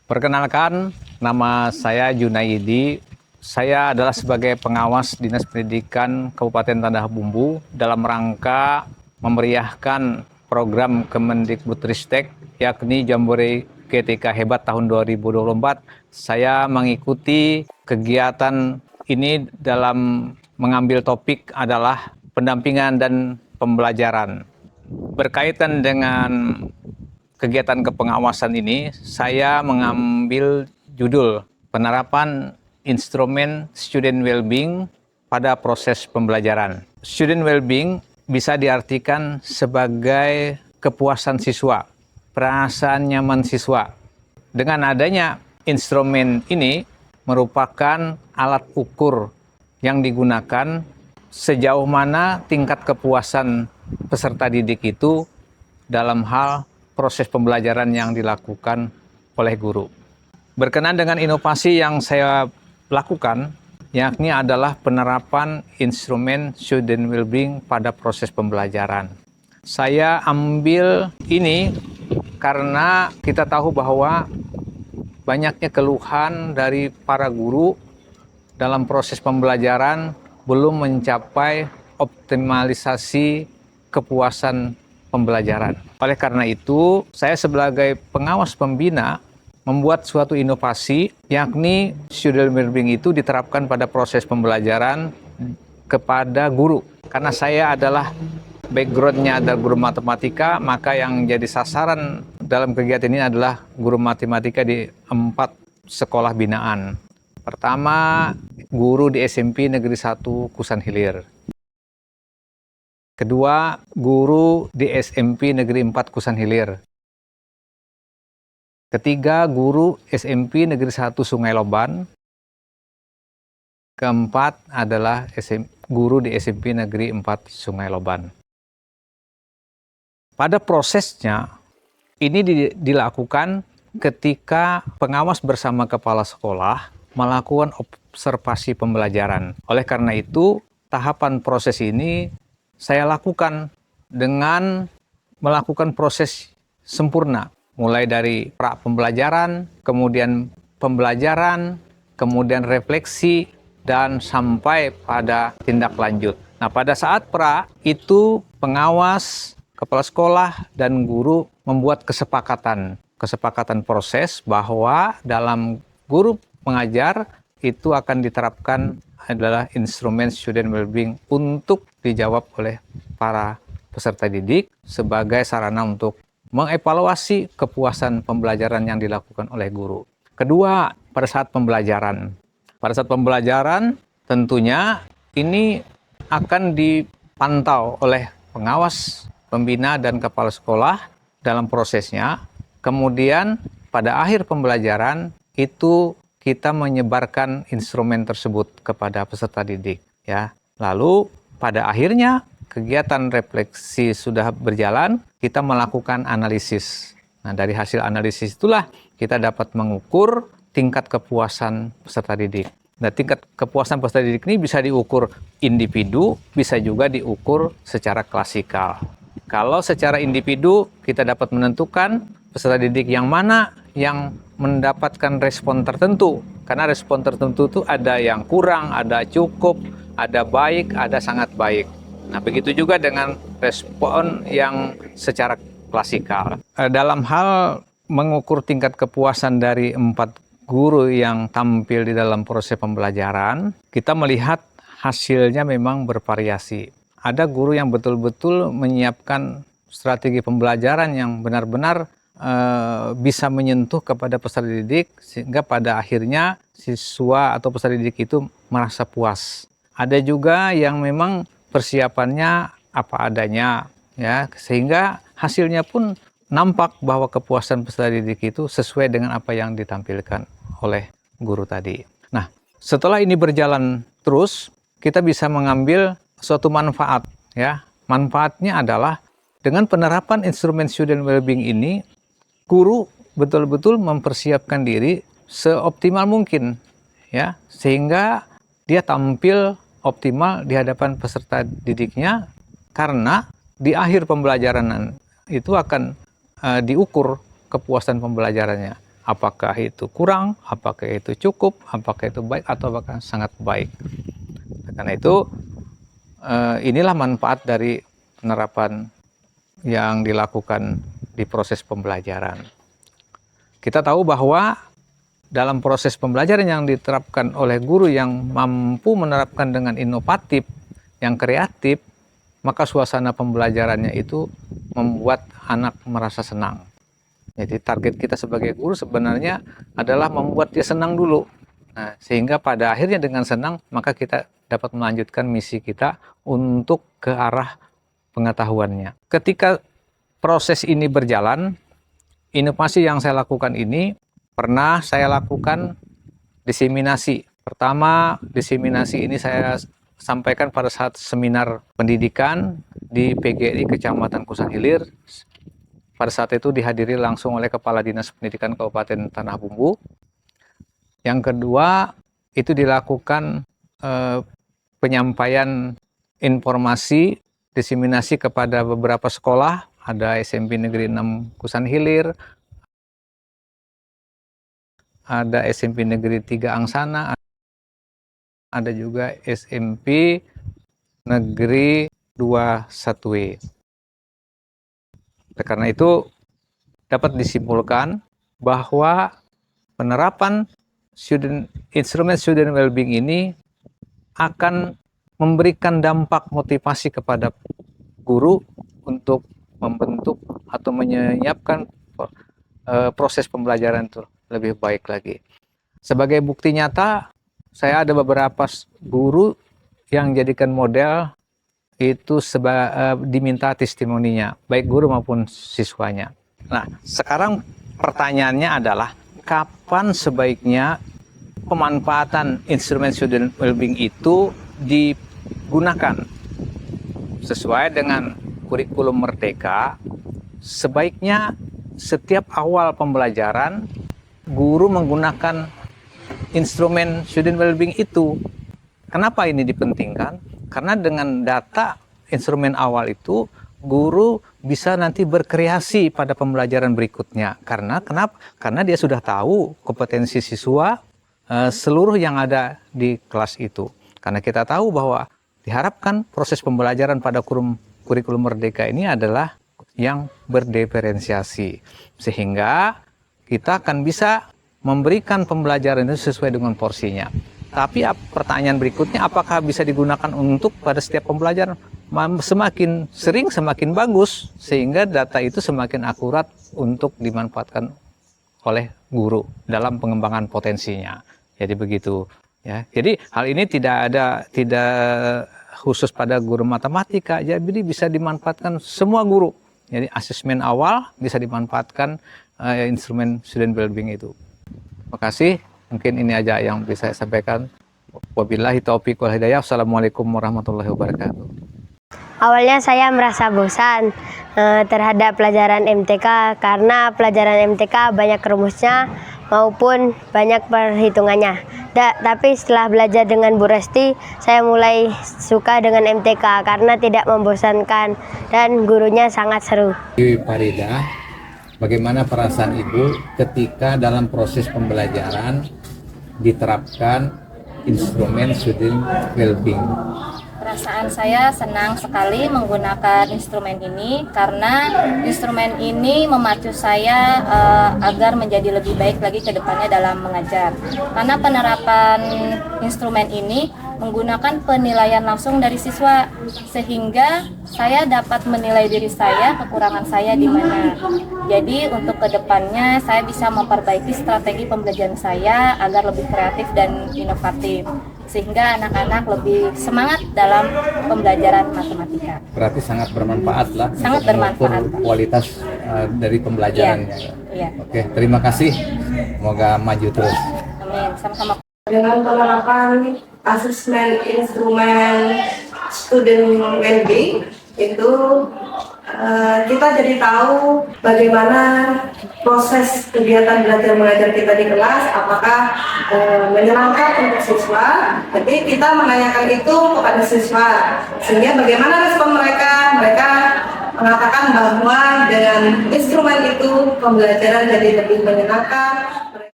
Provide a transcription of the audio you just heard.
Perkenalkan, nama saya Junaidi. Saya adalah sebagai pengawas Dinas Pendidikan Kabupaten Tanah Bumbu dalam rangka memeriahkan program Kemendikbudristek yakni Jambore GTK Hebat tahun 2024. Saya mengikuti kegiatan ini dalam mengambil topik adalah pendampingan dan pembelajaran. Berkaitan dengan kegiatan kepengawasan ini, saya mengambil judul penerapan instrumen student well-being pada proses pembelajaran. Student well-being bisa diartikan sebagai kepuasan siswa, perasaan nyaman siswa. Dengan adanya instrumen ini merupakan alat ukur yang digunakan sejauh mana tingkat kepuasan peserta didik itu dalam hal proses pembelajaran yang dilakukan oleh guru. Berkenaan dengan inovasi yang saya lakukan, yakni adalah penerapan instrumen student well-being pada proses pembelajaran. Saya ambil ini karena kita tahu bahwa banyaknya keluhan dari para guru dalam proses pembelajaran belum mencapai optimalisasi kepuasan pembelajaran. Oleh karena itu, saya sebagai pengawas pembina membuat suatu inovasi, yakni student well-being itu diterapkan pada proses pembelajaran kepada guru. Karena saya adalah background-nya adalah guru matematika, maka yang jadi sasaran dalam kegiatan ini adalah guru matematika di 4 sekolah binaan. Pertama, guru di SMP Negeri 1 Kusan Hilir. Kedua, guru di SMP Negeri 4 Kusan Hilir. Ketiga, guru SMP Negeri 1 Sungai Loban. Keempat adalah guru di SMP Negeri 4 Sungai Loban. Pada prosesnya, ini dilakukan ketika pengawas bersama kepala sekolah melakukan observasi pembelajaran. Oleh karena itu, tahapan proses ini saya lakukan dengan melakukan proses sempurna, mulai dari pra pembelajaran, kemudian pembelajaran, kemudian refleksi, dan sampai pada tindak lanjut. Nah, pada saat pra itu pengawas, kepala sekolah, dan guru membuat kesepakatan proses bahwa dalam guru mengajar itu akan diterapkan adalah instrumen student well-being untuk dijawab oleh para peserta didik sebagai sarana untuk mengevaluasi kepuasan pembelajaran yang dilakukan oleh guru. Kedua, pada saat pembelajaran. Pada saat pembelajaran tentunya ini akan dipantau oleh pengawas, pembina, dan kepala sekolah dalam prosesnya. Kemudian pada akhir pembelajaran itu kita menyebarkan instrumen tersebut kepada peserta didik, ya. Lalu pada akhirnya kegiatan refleksi sudah berjalan, kita melakukan analisis. Nah, dari hasil analisis itulah kita dapat mengukur tingkat kepuasan peserta didik. Nah, tingkat kepuasan peserta didik ini bisa diukur individu, bisa juga diukur secara klasikal. Kalau secara individu kita dapat menentukan peserta didik yang mana yang mendapatkan respon tertentu. Karena respon tertentu itu ada yang kurang, ada cukup, ada baik, ada sangat baik. Nah, begitu juga dengan respon yang secara klasikal. Dalam hal mengukur tingkat kepuasan dari 4 guru yang tampil di dalam proses pembelajaran, kita melihat hasilnya memang bervariasi. Ada guru yang betul-betul menyiapkan strategi pembelajaran yang benar-benar bisa menyentuh kepada peserta didik sehingga pada akhirnya siswa atau peserta didik itu merasa puas. Ada juga yang memang persiapannya apa adanya, ya, sehingga hasilnya pun nampak bahwa kepuasan peserta didik itu sesuai dengan apa yang ditampilkan oleh guru tadi. Nah, setelah ini berjalan terus, kita bisa mengambil suatu manfaat, ya. Manfaatnya adalah dengan penerapan instrumen student well-being ini, guru betul-betul mempersiapkan diri seoptimal mungkin, ya, sehingga dia tampil optimal di hadapan peserta didiknya, karena di akhir pembelajaran itu akan diukur kepuasan pembelajarannya. Apakah itu kurang, apakah itu cukup, apakah itu baik, atau apakah sangat baik. Karena itu inilah manfaat dari penerapan yang dilakukan di proses pembelajaran. Kita tahu bahwa dalam proses pembelajaran yang diterapkan oleh guru yang mampu menerapkan dengan inovatif, yang kreatif, maka suasana pembelajarannya itu membuat anak merasa senang. Jadi target kita sebagai guru sebenarnya adalah membuat dia senang dulu. Nah, sehingga pada akhirnya dengan senang, maka kita dapat melanjutkan misi kita untuk ke arah pengetahuannya. Ketika proses ini berjalan, inovasi yang saya lakukan ini pernah saya lakukan diseminasi. Pertama, diseminasi ini saya sampaikan pada saat seminar pendidikan di PGRI Kecamatan Kusan Hilir. Pada saat itu dihadiri langsung oleh Kepala Dinas Pendidikan Kabupaten Tanah Bumbu. Yang kedua, itu dilakukan penyampaian informasi, diseminasi kepada beberapa sekolah, ada SMP Negeri 6 Kusan Hilir, ada SMP Negeri 3 Angsana, ada juga SMP Negeri 2 Satwe. Karena itu dapat disimpulkan bahwa penerapan instrumen student well-being ini akan memberikan dampak motivasi kepada guru untuk membentuk atau menyiapkan proses pembelajaran itu lebih baik lagi. Sebagai bukti nyata, saya ada beberapa guru yang jadikan model itu diminta testimoninya, baik guru maupun siswanya. Nah, sekarang pertanyaannya adalah kapan sebaiknya pemanfaatan instrumen student well-being itu digunakan sesuai dengan kurikulum Merdeka. Sebaiknya setiap awal pembelajaran guru menggunakan instrumen student well-being itu. Kenapa ini dipentingkan? Karena dengan data instrumen awal itu guru bisa nanti berkreasi pada pembelajaran berikutnya. Kenapa? Karena dia sudah tahu kompetensi siswa seluruh yang ada di kelas itu. Karena kita tahu bahwa diharapkan proses pembelajaran pada kurikulum Merdeka ini adalah yang berdiferensiasi. Sehingga kita akan bisa memberikan pembelajaran itu sesuai dengan porsinya. Tapi pertanyaan berikutnya, apakah bisa digunakan untuk pada setiap pembelajaran? Semakin sering semakin bagus, sehingga data itu semakin akurat untuk dimanfaatkan oleh guru dalam pengembangan potensinya. Jadi begitu ya. Jadi hal ini tidak khusus pada guru matematika, jadi bisa dimanfaatkan semua guru. Jadi asesmen awal bisa dimanfaatkan instrumen student well-being itu. Terima kasih. Mungkin ini aja yang bisa saya sampaikan. Wabillahi taufiq wal hidayah. Assalamualaikum warahmatullahi wabarakatuh. Awalnya saya merasa bosan terhadap pelajaran MTK karena pelajaran MTK banyak rumusnya maupun banyak perhitungannya. Tapi setelah belajar dengan Bu Resti, saya mulai suka dengan MTK karena tidak membosankan dan gurunya sangat seru. Farida, bagaimana perasaan Ibu ketika dalam proses pembelajaran diterapkan instrumen student well-being? Perasaan saya senang sekali menggunakan instrumen ini karena instrumen ini memacu saya agar menjadi lebih baik lagi ke depannya dalam mengajar. Karena penerapan instrumen ini menggunakan penilaian langsung dari siswa, sehingga saya dapat menilai diri saya, kekurangan saya di mana. Jadi untuk kedepannya saya bisa memperbaiki strategi pembelajaran saya agar lebih kreatif dan inovatif, sehingga anak-anak lebih semangat dalam pembelajaran matematika. Berarti sangat bermanfaat lah. Sangat bermanfaat. Kualitas dari pembelajarannya. Iya. Oke, terima kasih. Semoga maju terus. Amin. Sama-sama. Dengan penerapan asesmen instrumen student well-being itu kita jadi tahu bagaimana proses kegiatan belajar mengajar kita di kelas, apakah menyenangkan untuk siswa. Jadi kita menanyakan itu kepada siswa, sehingga bagaimana respon mereka mengatakan bahwa dengan instrumen itu pembelajaran jadi lebih menyenangkan.